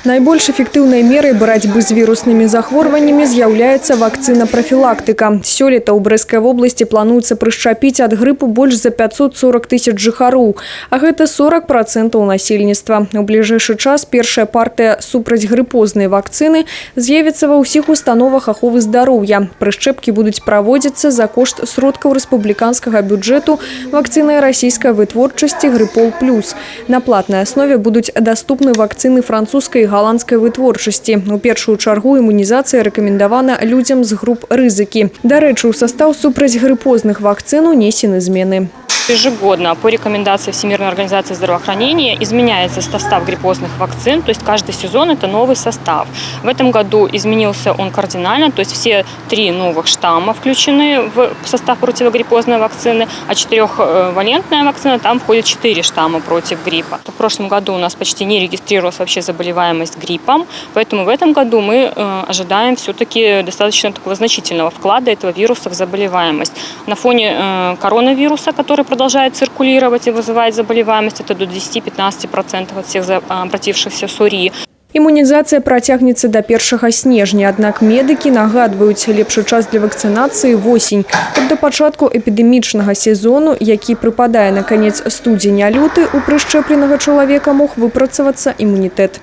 Найбольш эффективной мерой борьбы с вирусными захворваннями является вакцина-профилактика. Сёлета у Брэскай области плануецца прышчапіць ад грыпу больш за 540 тысяч жыхароў, а гэта 40% насельніцтва. У бліжэйшы час першая партыя супрацьгрыпознай вакцыны з'явіцца ва ўсіх установах аховы здароўя. Прышчэпкі будуць праводзіцца за кошт сродкаў рэспубліканскага бюджэту вакцынай расійскай вытворчасці «Гриппол Плюс». На платнай аснове будуць даступны вакцыны французскай і галандскай вытворчасці. У першую чаргу імунізацыя рэкамендавана людзям з груп рызыкі. Дарэчы, у састаў супрацьгрыпозных вакцын унесены змены. Ежегодно по рекомендации Всемирной организации здравоохранения изменяется состав гриппозных вакцин, то есть каждый сезон это новый состав. В этом году изменился он кардинально, то есть все 3 новых штамма включены в состав противогриппозной вакцины, а 4-валентная вакцина, там входит 4 штамма против гриппа. В прошлом году у нас почти не регистрировалась вообще заболеваемость гриппом, поэтому в этом году мы ожидаем все-таки достаточно такого значительного вклада этого вируса в заболеваемость. На фоне коронавируса, который продолжает циркулировать и вызывает заболеваемость, это до 10-15% от всех обратившихся с УРИ. Імунізацыя працягнецца до 1 снежня, аднак медыкі нагадваюць, лепшы час для вакцынацыі восень. Каб да пачатку эпідэмічнага сезону, які прыпадае на канец студзеня-люты, у прышчэпленага чалавека мог выпрацавацца імунітэт.